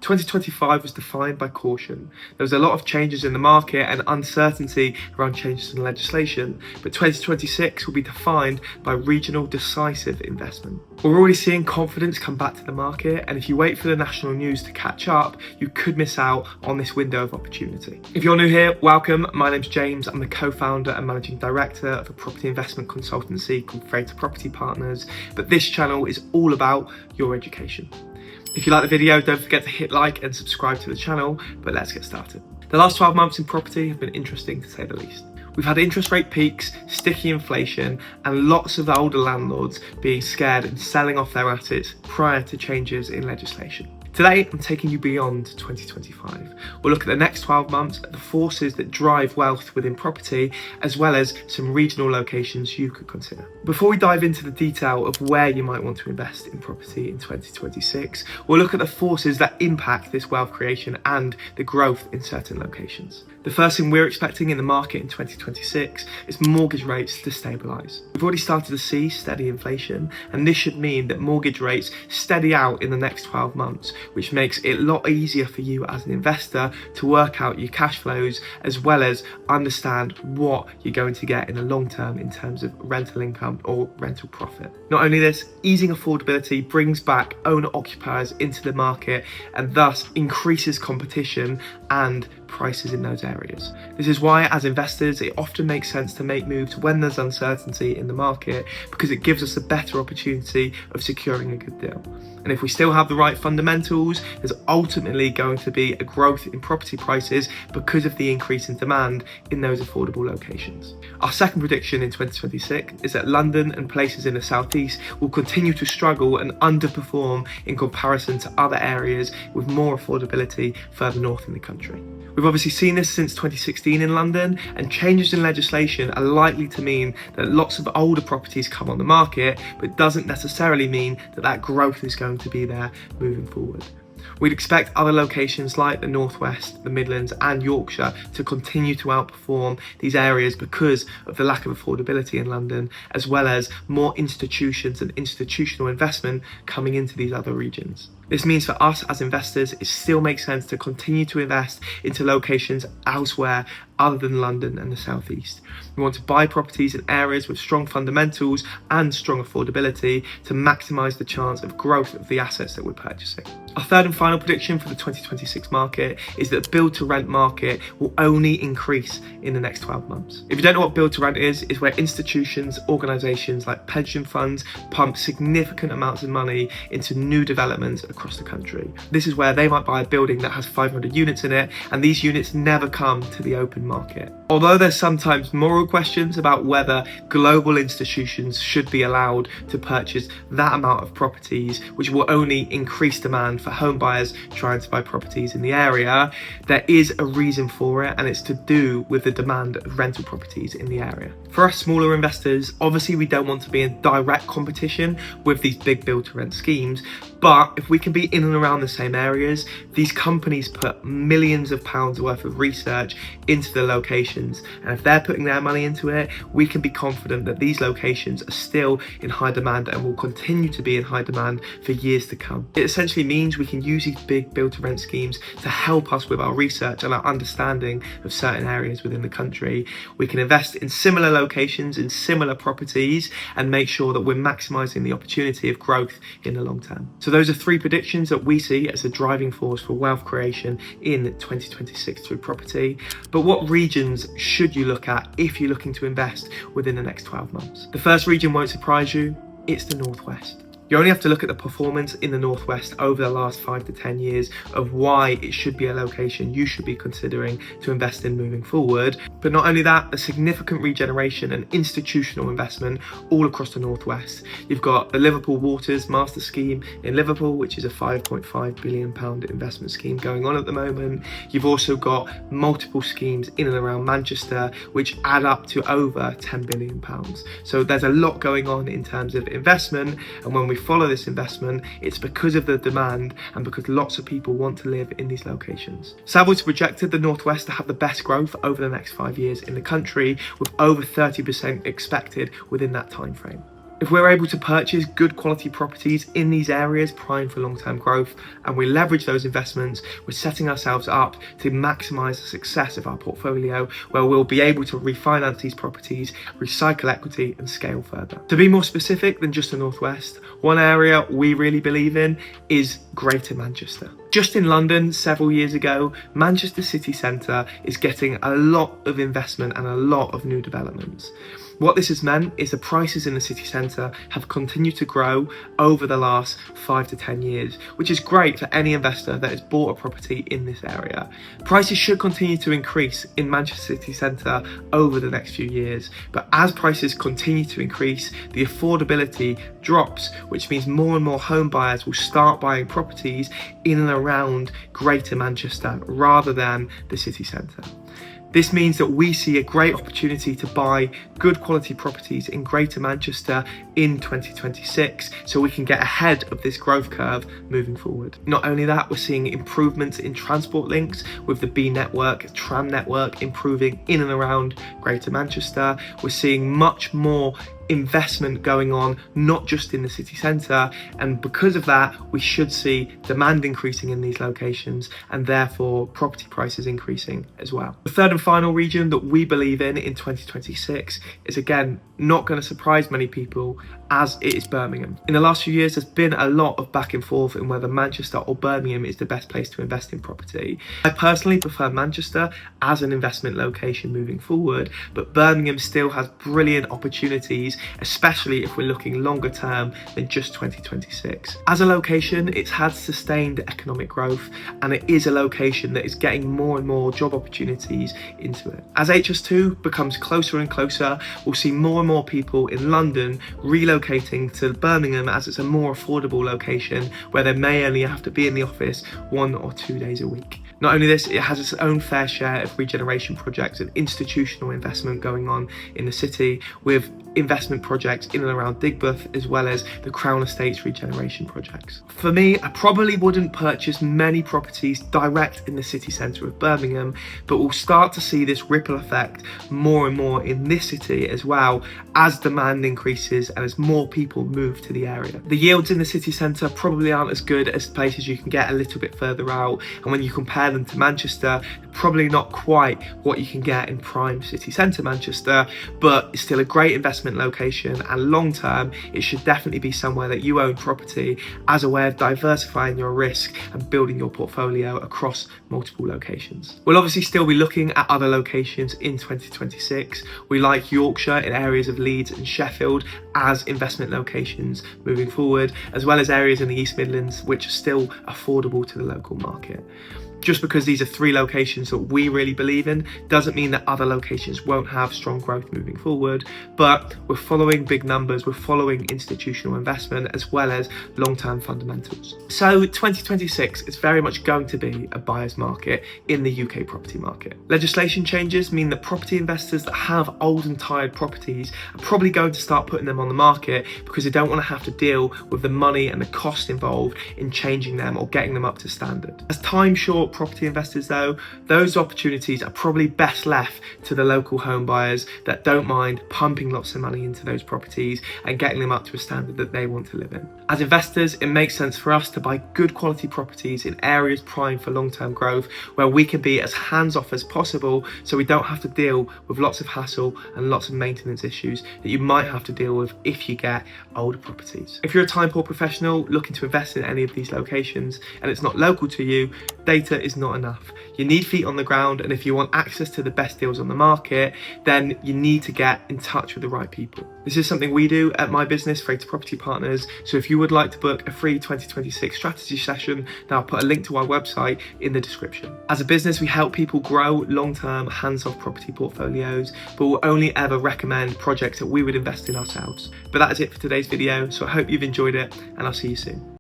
2025 was defined by caution. There was a lot of changes in the market and uncertainty around changes in legislation, but 2026 will be defined by regional decisive investment. We're already seeing confidence come back to the market, and if you wait for the national news to catch up, you could miss out on this window of opportunity. If you're new here, welcome. My name's James. I'm the co-founder and managing director of a property investment consultancy called Freighter Property Partners, but this channel is all about your education. If you like the video, don't forget to hit like and subscribe to the channel, but let's get started. The last 12 months in property have been interesting to say the least. We've had interest rate peaks, sticky inflation, and lots of older landlords being scared and selling off their assets prior to changes in legislation. Today, I'm taking you beyond 2025. We'll look at the next 12 months at the forces that drive wealth within property, as well as some regional locations you could consider. Before we dive into the detail of where you might want to invest in property in 2026, we'll look at the forces that impact this wealth creation and the growth in certain locations. The first thing we're expecting in the market in 2026 is mortgage rates to stabilise. We've already started to see steady inflation, and this should mean that mortgage rates steady out in the next 12 months, which makes it a lot easier for you as an investor to work out your cash flows, as well as understand what you're going to get in the long term in terms of rental income or rental profit. Not only this, easing affordability brings back owner occupiers into the market and thus increases competition and prices in those areas. This is why, as investors, it often makes sense to make moves when there's uncertainty in the market, because it gives us a better opportunity of securing a good deal. And if we still have the right fundamentals, there's ultimately going to be a growth in property prices because of the increase in demand in those affordable locations. Our second prediction in 2026 is that London and places in the southeast will continue to struggle and underperform in comparison to other areas with more affordability further north in the country. We've obviously seen this since 2016 in London, and changes in legislation are likely to mean that lots of older properties come on the market, but doesn't necessarily mean that that growth is going to be there moving forward. We'd expect other locations like the Northwest, the Midlands and Yorkshire to continue to outperform these areas because of the lack of affordability in London, as well as more institutions and institutional investment coming into these other regions. This means for us as investors, it still makes sense to continue to invest into locations elsewhere other than London and the southeast. We want to buy properties in areas with strong fundamentals and strong affordability to maximise the chance of growth of the assets that we're purchasing. Our third and final prediction for the 2026 market is that build to rent market will only increase in the next 12 months. If you don't know what build to rent is where institutions, organisations like pension funds pump significant amounts of money into new developments across the country. This is where they might buy a building that has 500 units in it, and these units never come to the open market. Although there's sometimes moral questions about whether global institutions should be allowed to purchase that amount of properties, which will only increase demand for home buyers trying to buy properties in the area, there is a reason for it, and it's to do with the demand of rental properties in the area. For us smaller investors, obviously we don't want to be in direct competition with these big build to rent schemes, but if we can be in and around the same areas, these companies put millions of pounds worth of research into the locations, and if they're putting their money into it, we can be confident that these locations are still in high demand and will continue to be in high demand for years to come. It essentially means we can use these big build to rent schemes to help us with our research and our understanding of certain areas within the country. We can invest in similar locations, in similar properties, and make sure that we're maximising the opportunity of growth in the long term. So those are three predictions that we see as a driving force for wealth creation in 2026 through property. But what regions should you look at if you're looking to invest within the next 12 months? The first region won't surprise you, it's the Northwest. You only have to look at the performance in the Northwest over the last 5 to 10 years of why it should be a location you should be considering to invest in moving forward. But not only that, a significant regeneration and institutional investment all across the Northwest. You've got the Liverpool Waters Master Scheme in Liverpool, which is a £5.5 billion investment scheme going on at the moment. You've also got multiple schemes in and around Manchester, which add up to over £10 billion. So there's a lot going on in terms of investment, and when we follow this investment, it's because of the demand and because lots of people want to live in these locations. Savills projected the Northwest to have the best growth over the next 5 years in the country, with over 30% expected within that time frame. If we're able to purchase good quality properties in these areas primed for long-term growth, and we leverage those investments, we're setting ourselves up to maximise the success of our portfolio, where we'll be able to refinance these properties, recycle equity and scale further. To be more specific than just the Northwest, one area we really believe in is Greater Manchester. Just in London several years ago, Manchester city centre is getting a lot of investment and a lot of new developments. What this has meant is the prices in the city centre have continued to grow over the last 5 to 10 years, which is great for any investor that has bought a property in this area. Prices should continue to increase in Manchester city centre over the next few years, but as prices continue to increase, the affordability drops, which means more and more home buyers will start buying properties in and around Greater Manchester rather than the city centre. This means that we see a great opportunity to buy good quality properties in Greater Manchester in 2026, so we can get ahead of this growth curve moving forward. Not only that, we're seeing improvements in transport links with the B network, tram network improving in and around Greater Manchester. We're seeing much more investment going on, not just in the city centre, and because of that we should see demand increasing in these locations and therefore property prices increasing as well. The third and final region that we believe in 2026 is, again, not going to surprise many people, as it is Birmingham. In the last few years there's been a lot of back and forth in whether Manchester or Birmingham is the best place to invest in property. I personally prefer Manchester as an investment location moving forward, but Birmingham still has brilliant opportunities, especially if we're looking longer term than just 2026. As a location, it's had sustained economic growth, and it is a location that is getting more and more job opportunities into it. As HS2 becomes closer and closer, we'll see more and more people in London relocating to Birmingham, as it's a more affordable location where they may only have to be in the office 1 or 2 days a week. Not only this, it has its own fair share of regeneration projects and institutional investment going on in the city, with investment projects in and around Digbeth, as well as the Crown Estates regeneration projects. For me, I probably wouldn't purchase many properties direct in the city centre of Birmingham, but we'll start to see this ripple effect more and more in this city as well, as demand increases and as more people move to the area. The yields in the city centre probably aren't as good as places you can get a little bit further out, and when you compare them to Manchester, they're probably not quite what you can get in prime city centre Manchester, but it's still a great investment location, and long term it should definitely be somewhere that you own property as a way of diversifying your risk and building your portfolio across multiple locations. We'll obviously still be looking at other locations in 2026. We like Yorkshire in areas of Leeds and Sheffield as investment locations moving forward, as well as areas in the East Midlands which are still affordable to the local market. Just because these are 3 locations that we really believe in doesn't mean that other locations won't have strong growth moving forward, but we're following big numbers, we're following institutional investment as well as long-term fundamentals. So 2026 is very much going to be a buyer's market in the UK property market. Legislation changes mean that property investors that have old and tired properties are probably going to start putting them on the market, because they don't want to have to deal with the money and the cost involved in changing them or getting them up to standard. As time short property investors though, those opportunities are probably best left to the local home buyers that don't mind pumping lots of money into those properties and getting them up to a standard that they want to live in. As investors, it makes sense for us to buy good quality properties in areas primed for long-term growth, where we can be as hands-off as possible, so we don't have to deal with lots of hassle and lots of maintenance issues that you might have to deal with if you get older properties. If you're a time poor professional looking to invest in any of these locations and it's not local to you, data is not enough. You need feet on the ground, and if you want access to the best deals on the market, then you need to get in touch with the right people. This is something we do at my business, Freighter Property Partners, so if you would like to book a free 2026 strategy session, then I'll put a link to our website in the description. As a business, we help people grow long-term hands-off property portfolios, but we'll only ever recommend projects that we would invest in ourselves. But that is it for today's video, so I hope you've enjoyed it, and I'll see you soon.